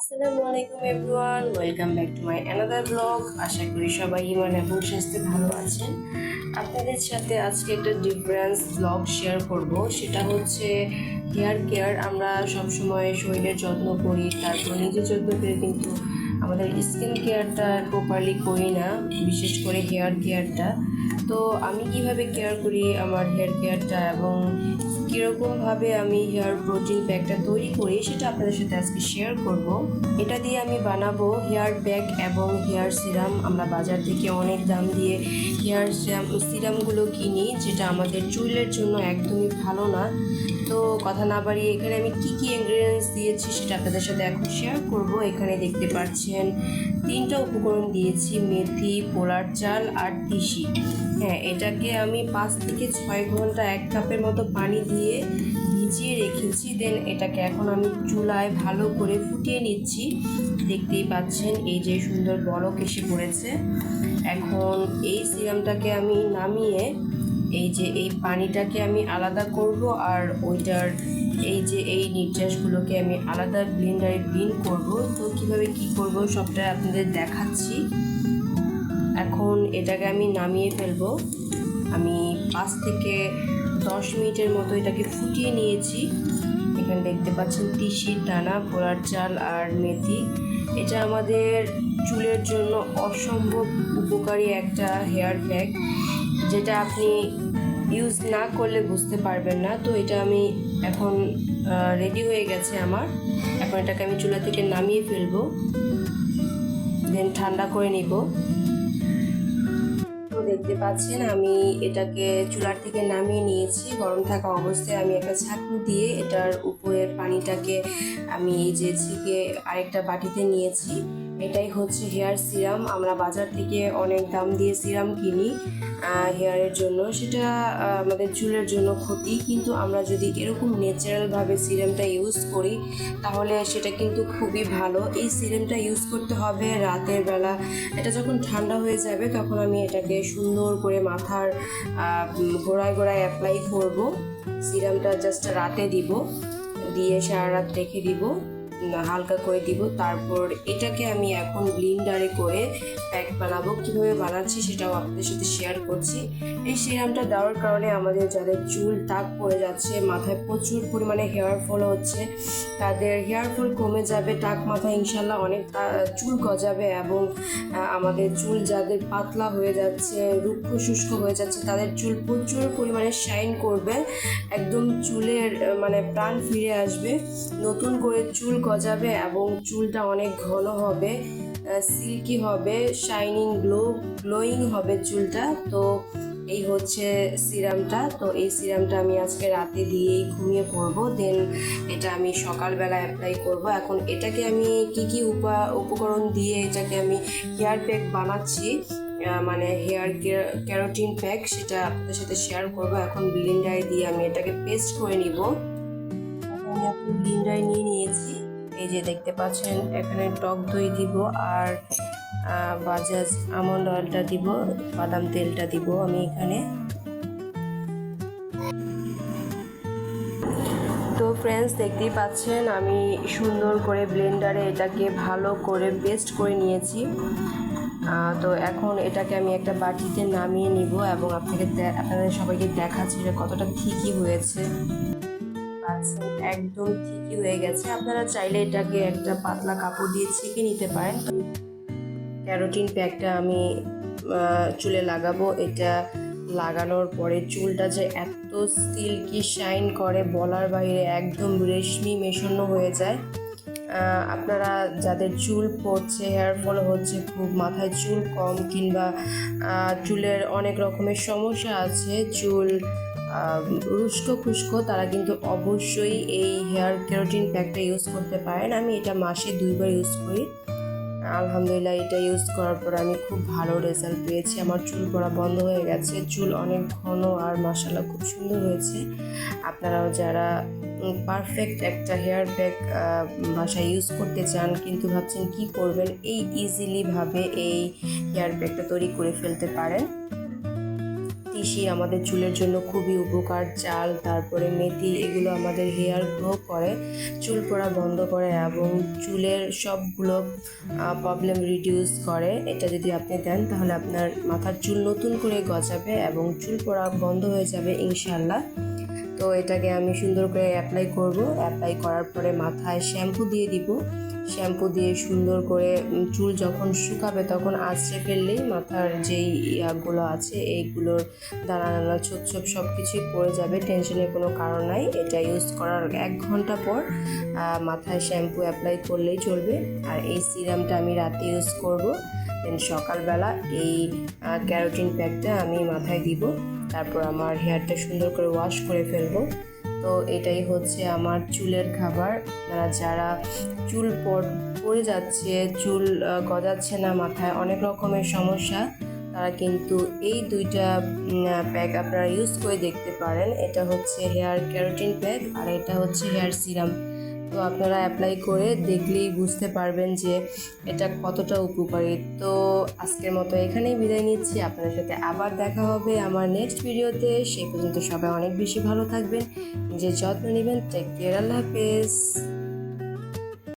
আসসালামু আলাইকুম everyone, welcome back to my another blog. আশা করি সবাই ইমান এবং স্বাস্থ্যে ভালো আছেন। আপনাদের সাথে আজকে একটা ডিফারেন্স ব্লগ শেয়ার করব, সেটা হচ্ছে হেয়ার কেয়ার। আমরা সবসময় শরীরের যত্ন করি, তারপর নিজের যত্ন করে, কিন্তু আমাদের স্কিন কেয়ারটা প্রপারলি করি না, বিশেষ করে হেয়ার কেয়ারটা। তো আমি কিভাবে কেয়ার করি আমার হেয়ার কেয়ারটা এবং কীরকমভাবে আমি হেয়ার প্রোটিন প্যাকটা তৈরি করি সেটা আপনাদের সাথে আজকে শেয়ার করব। এটা দিয়ে আমি বানাবো হেয়ার প্যাক এবং হেয়ার সিরাম। আমরা বাজার থেকে অনেক দাম দিয়ে হেয়ার সিরামগুলো কিনি, যেটা আমাদের চুলের জন্য একদমই ভালো না। তো কথা না বাড়িয়ে এখানে আমি কী কী ইনগ্রিডিয়েন্টস দিয়েছি সেটা আপনাদের সাথে এখন শেয়ার করব। এখানে দেখতে পাচ্ছেন 3টা উপকরণ দিয়েছি: মেথি, পোলার চাল আর তিসি। হ্যাঁ, এটাকে আমি 5 থেকে 6 ঘন্টা 1 কাপের মতো পানি দিয়ে ভিজিয়ে রেখেছি। দেন এটাকে এখন আমি চুলায় ভালো করে ফুটিয়ে নিচ্ছি। দেখতেই পাচ্ছেন এই যে সুন্দর বলক এসে পড়েছে। এখন এই সিরামটাকে আমি নামিয়ে এই পানিটাকে আমি আলাদা করব, আর ওইটার এই নির্যাসগুলোকে আমি আলাদা ব্লেন্ডারে ব্লেন্ড করব। তো কীভাবে কী করব সবটা আপনাদের দেখাচ্ছি। এখন এটাকে আমি নামিয়ে ফেলবো। আমি 5 থেকে 10 মিনিটের মতো এটাকে ফুটিয়ে নিয়েছি। এখানে দেখতে পাচ্ছেন তিসির দানা, পোলার চাল আর মেথি। এটা আমাদের চুলের জন্য অসম্ভব উপকারী একটা হেয়ার প্যাক, যেটা আপনি ইউজ না করলে বুঝতে পারবেন না। তো এটা আমি এখন রেডি হয়ে গেছে আমার। এখন এটাকে আমি চুলা থেকে নামিয়ে ফেলবো, দেন ঠান্ডা করে নিব। দেখতে পাচ্ছেন আমি এটাকে চুলার থেকে নামিয়ে নিয়েছি। গরম থাকা অবস্থায় আমি একটা ছাঁকনি দিয়ে এটার উপরের পানিটাকে আমি ছেঁকে আরেকটা বাটিতে নিয়েছি। এটাই হচ্ছে হেয়ার সিরাম। আমরা বাজার থেকে অনেক দাম দিয়ে সিরাম কিনি হেয়ারের জন্য, সেটা আমাদের চুলের জন্য ক্ষতি। কিন্তু আমরা যদি এরকম ন্যাচারালভাবে সিরামটা ইউজ করি তাহলে সেটা কিন্তু খুবই ভালো। এই সিরামটা ইউজ করতে হবে রাতের বেলা। এটা যখন ঠান্ডা হয়ে যাবে তখন আমি এটাকে সুন্দর করে মাথার গোড়ায় গোড়ায় অ্যাপ্লাই করব। সিরামটা জাস্ট রাতে দিব, দিয়ে সারা রাত রেখে দিব, হালকা করে দিব। তারপর এটাকে আমি এখন ব্লেন্ডারে করে প্যাক বানাবো। কীভাবে বানাচ্ছি সেটাও আপনাদের সাথে শেয়ার করছি। এই সিরামটা দেওয়ার কারণে আমাদের যাদের চুল টাক পড়ে যাচ্ছে, মাথায় প্রচুর পরিমাণে হেয়ার ফল হচ্ছে, তাদের হেয়ার ফল কমে যাবে। টাক মাথায় ইনশাল্লাহ অনেক চুল গজাবে। এবং আমাদের চুল যাদের পাতলা হয়ে যাচ্ছে, রুক্ষ শুষ্ক হয়ে যাচ্ছে, তাদের চুল প্রচুর পরিমাণে শাইন করবে। একদম চুলের প্রাণ ফিরে আসবে, নতুন করে চুল গজাবে এবং চুলটা অনেক ঘন হবে, সিল্কি হবে, শাইনিং গ্লোয়িং হবে চুলটা। তো এই হচ্ছে সিরামটা। তো এই সিরামটা আমি আজকে রাতে দিয়েই ঘুমিয়ে পড়বো। দেন এটা আমি সকালবেলা অ্যাপ্লাই করব। এখন এটাকে আমি কি উপকরণ দিয়ে এটাকে আমি হেয়ার প্যাক বানাচ্ছি, হেয়ার ক্যারোটিন প্যাক, সেটা আপনাদের সাথে শেয়ার করব। এখন ব্লেন্ডারে দিয়ে আমি এটাকে পেস্ট করে নিব। আমি এখন ব্লেন্ডারে নিয়ে নিয়েছি। এই যে দেখতে পাচ্ছেন এখানে টক দই দিব, আর বাজাজ আমন্ড অয়েলটা দিব, বাদাম তেলটা দিব আমি এখানে। তো ফ্রেন্ডস, দেখতেই পাচ্ছেন আমি সুন্দর করে ব্লেন্ডারে এটাকে ভালো করে পেস্ট করে নিয়েছি। তো এখন এটাকে আমি একটা বাটিতে নামিয়ে নিব এবং আপনাদের সবাইকে দেখাচ্ছি এটা কতটা ঠিকই হয়েছে। একদম ঠিকই হয়ে গেছে। আপনারা চাইলে এটাকে একটা পাতলা কাপড় দিয়ে ছেঁকে নিতে পারেন। ক্যারোটিন প্যাকটা আমি চুলে লাগাবো। এটা লাগানোর পরে চুলটা যে এত সিল্কি শাইন করে বলার বাইরে, একদম রেশমি মেশানো হয়ে যায়। আপনারা যাদের চুল পড়ছে, হেয়ার ফল হচ্ছে খুব, মাথায় চুল কম, কিংবা চুলের অনেক রকমের সমস্যা আছে, চুল উস্কো খুস্কো, তারা কিন্তু অবশ্যই এই হেয়ার ক্যারোটিন প্যাকটা ইউজ করতে পারেন। আমি এটা মাসে 2 বার ইউজ করি। আলহামদুলিল্লাহ, এটা ইউজ করার পর আমি খুব ভালো রেজাল্ট পেয়েছি। আমার চুল পড়া বন্ধ হয়ে গেছে, চুল অনেক ঘন আর মাশাআল্লাহ খুব সুন্দর হয়েছে। আপনারাও যারা পারফেক্ট একটা হেয়ার প্যাক বাসায় ইউজ করতে চান, কিন্তু ভাবছেন কি করবেন, এই ইজিলিভাবে এই হেয়ার প্যাকটা তৈরি করে ফেলতে পারেন। তিসি আমাদের চুলের জন্য খুবই উপকার, চাল, তারপরে মেথি, এগুলো আমাদের হেয়ার গ্রো করে, চুল পড়া বন্ধ করে এবং চুলের সবগুলো প্রবলেম রিডিউস করে। এটা যদি আপনি দেন তাহলে আপনার মাথার চুল নতুন করে গজাবে এবং চুল পড়া বন্ধ হয়ে যাবে ইনশাল্লাহ। তো এটাকে আমি সুন্দর করে অ্যাপ্লাই করব। অ্যাপ্লাই করার পরে মাথায় শ্যাম্পু দিয়ে দিব। শ্যাম্পু দিয়ে সুন্দর করে চুল যখন শুকাবে তখন আঁচড়ে ফেললেই মাথার যেই ইয়াগুলো আছে এইগুলোর দানা দানা ছোপ ছোপ সব কিছুই পড়ে যাবে, টেনশনের কোনো কারণ নাই। এটা ইউজ করার 1 ঘন্টা পর মাথায় শ্যাম্পু অ্যাপ্লাই করলেই চলবে। আর এই সিরামটা আমি রাতে ইউজ করব, দেন সকালবেলা এই ক্যারোটিন প্যাকটা আমি মাথায় দিব। তারপর আমার হেয়ারটা সুন্দর করে ওয়াশ করে ফেলবো। তো এটাই হচ্ছে আমার চুলের খাবার। যারা চুল পড়ে যাচ্ছে, চুল গজাচ্ছে না, মাথায় অনেক রকমের সমস্যা, তারা কিন্তু এই 2টা প্যাক আপনারা ইউজ করে দেখতে পারেন। এটা হচ্ছে হেয়ার ক্যারোটিন প্যাক আর এটা হচ্ছে হেয়ার সিরাম। তো আপনারা অ্যাপ্লাই করে দেখলেই বুঝতে পারবেন যে এটা কতটা উপকারী। তো আজকের মতো এখানেই বিদায় নিচ্ছি, আপনাদের সাথে আবার দেখা হবে আমার নেক্সট ভিডিওতে। সেই পর্যন্ত সবাই অনেক বেশি ভালো থাকবেন, নিজের যত্ন নেবেন। টেক কেয়ার, আল্লাহ হাফেজ।